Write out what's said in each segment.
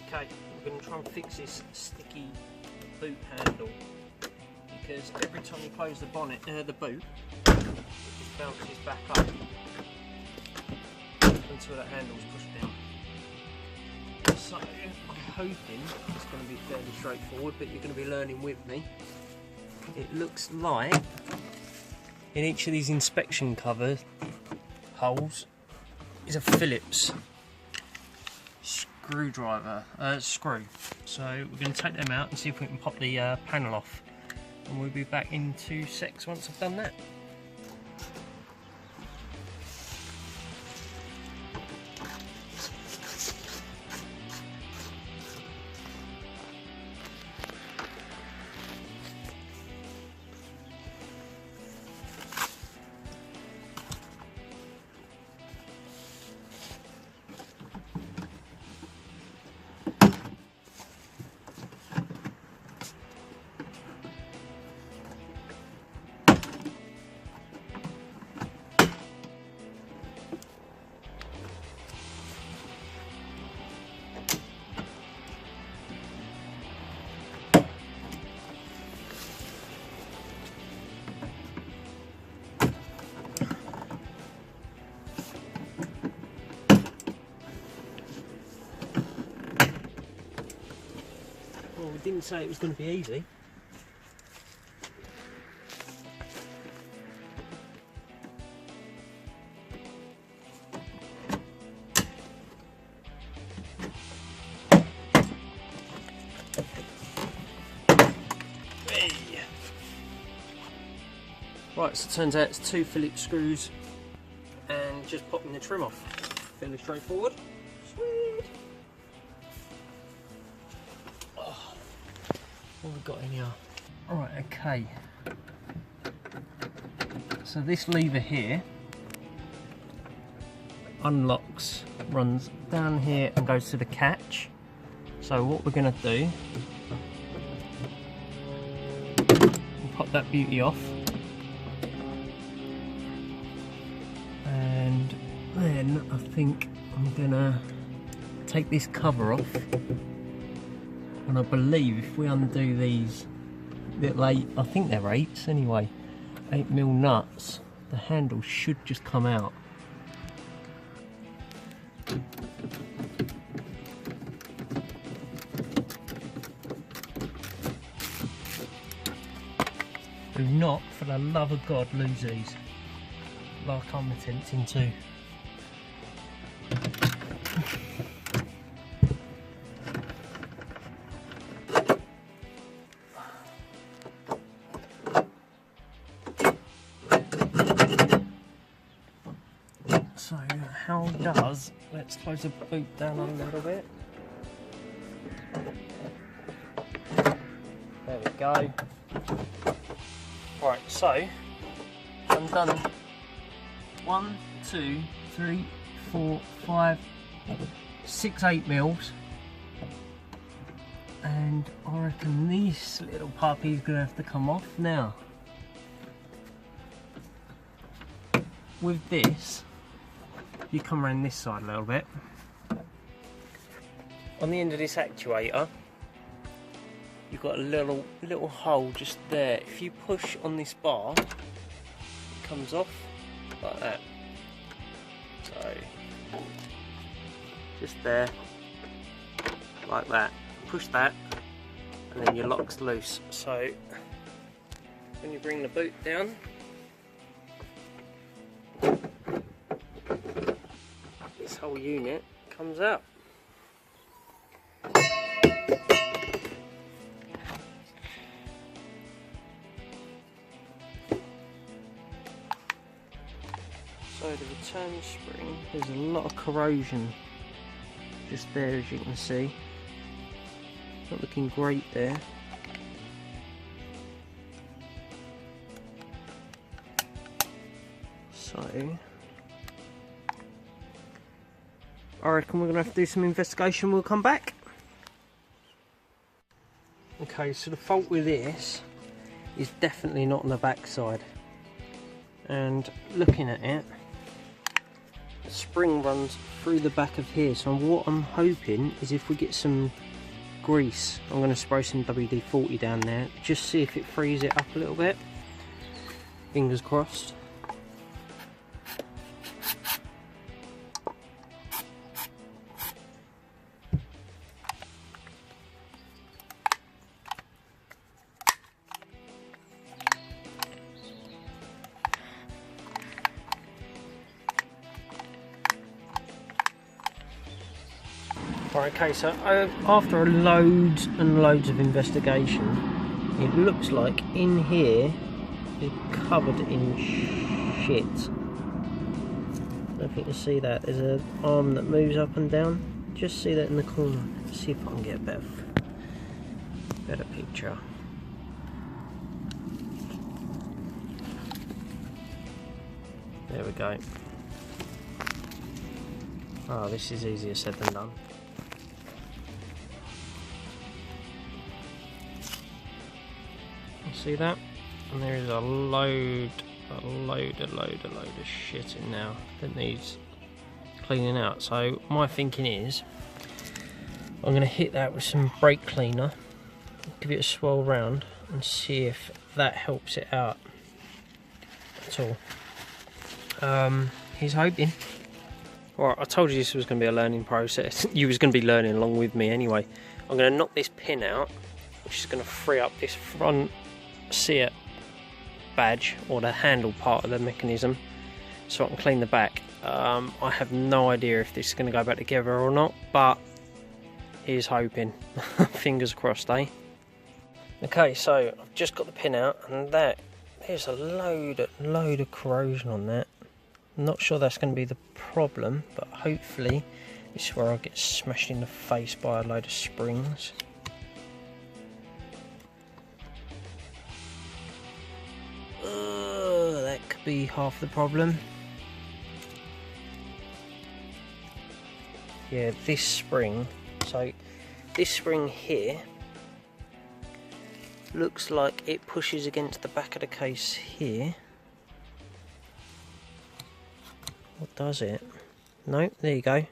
Okay, we're going to try and fix this sticky boot handle, because every time you close the bonnet, the boot, it just bounces back up until that handle's pushed down. So I'm hoping it's going to be fairly straightforward, but you're going to be learning with me. It looks like in each of these inspection cover holes is a Phillips screwdriver, screw. So we're going to take them out and see if we can pop the panel off, and we'll be back in 2 secs once I've done that. Well, we didn't say it was going to be easy. Hey. Right, so it turns out it's 2 Phillips screws and just popping the trim off. Fairly straightforward. Sweet. What have we got in here? Alright, okay. So this lever here unlocks, runs down here and goes to the catch. So what we're going to do, we'll pop that beauty off, and then I think I'm going to take this cover off. And I believe if we undo these little 8, I think they're 8s anyway, 8mm nuts, the handle should just come out. Do not, for the love of God, lose these, like I'm attempting to. So how does, let's close the boot down a little bit. There we go. Right, so I'm done 1, 2, 3, 4, 5, 6 8mm, and I reckon this little puppy's gonna have to come off now. With this, you come around this side a little bit. On the end of this actuator, you've got a little hole just there. If you push on this bar, it comes off like that. So just there, like that. Push that, and then your lock's loose. So when you bring the boot down, this whole unit comes out. So the return spring, there's a lot of corrosion just there, as you can see. Not looking great there. So I reckon we're going to have to do some investigation. We'll come back. Okay, so the fault with this is definitely not on the back side. And looking at it, spring runs through the back of here, so what I'm hoping is if we get some grease, I'm going to spray some WD-40 down there, just see if it frees it up a little bit. Fingers crossed. Right, okay, so after loads and loads of investigation, it looks like in here is covered in shit. I don't know if you can see that. There's an arm that moves up and down. Just see that in the corner. Let's see if I can get a better picture. There we go. Oh, this is easier said than done. See that? And there is a load of shit in now that needs cleaning out. So my thinking is I'm going to hit that with some brake cleaner, give it a swirl round and see if that helps it out at all. He's hoping. Alright, I told you this was going to be a learning process. You was going to be learning along with me anyway. I'm going to knock this pin out, which is going to free up this front seat badge, or the handle part of the mechanism, so I can clean the back. I have no idea if this is going to go back together or not, but here's hoping. Fingers crossed, eh? Okay, so I've just got the pin out, and there's a load of corrosion on that. I'm not sure that's going to be the problem, but hopefully this is where I'll get smashed in the face by a load of springs. That could be half the problem. Yeah, this spring, so this spring here looks like it pushes against the back of the case here. What does it? No, there you go.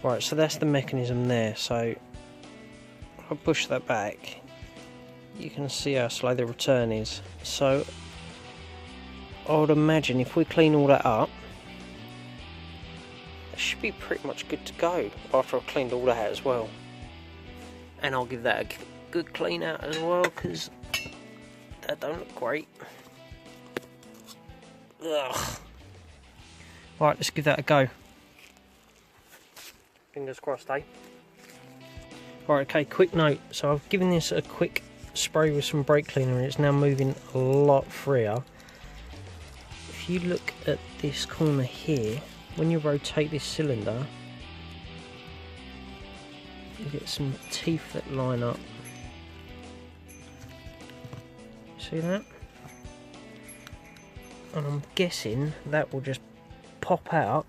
Right, so that's the mechanism there. So if I push that back, you can see how slow the return is. So I would imagine if we clean all that up, it should be pretty much good to go after I've cleaned all that out as well. And I'll give that a good clean out as well, because that don't look great. Ugh. Right, let's give that a go. Fingers crossed, eh? Right, okay, quick note. So I've given this a quick spray with some brake cleaner and it's now moving a lot freer. If you look at this corner here, when you rotate this cylinder, you get some teeth that line up. See that? And I'm guessing that will just pop out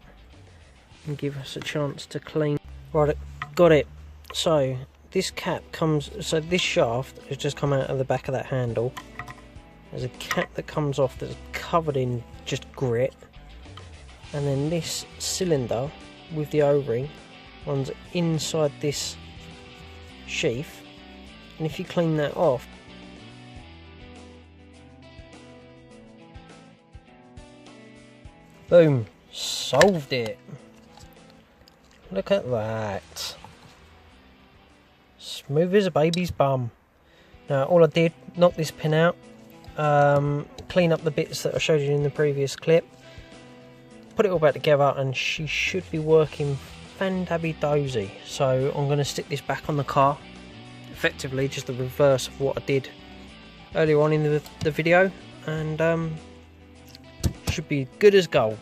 and give us a chance to clean. Right, got it. So this cap comes, so this shaft has just come out of the back of that handle. There's a cap that comes off that's covered in just grit, and then this cylinder with the O-ring runs inside this sheath, and if you clean that off, boom, solved it. Look at that. Smooth as a baby's bum. Now all I did, knock this pin out, clean up the bits that I showed you in the previous clip, put it all back together, and she should be working fantabby-dozy. So I'm going to stick this back on the car, effectively just the reverse of what I did earlier on in the video, and should be good as gold.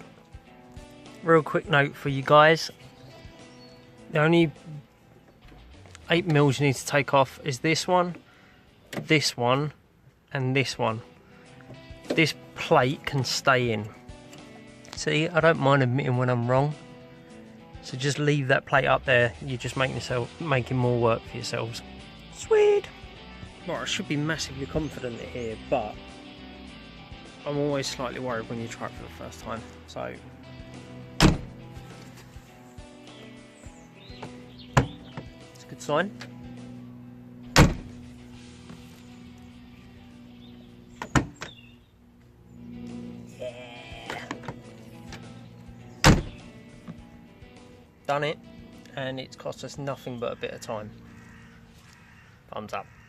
Real quick note for you guys, the only 8 mils you need to take off is this one, and this one. This plate can stay in. See, I don't mind admitting when I'm wrong, so just leave that plate up there. You're just making more work for yourselves. Sweet. Right, I should be massively confident here, but I'm always slightly worried when you try it for the first time. So sign. Yeah. Done it, and it's cost us nothing but a bit of time. Thumbs up.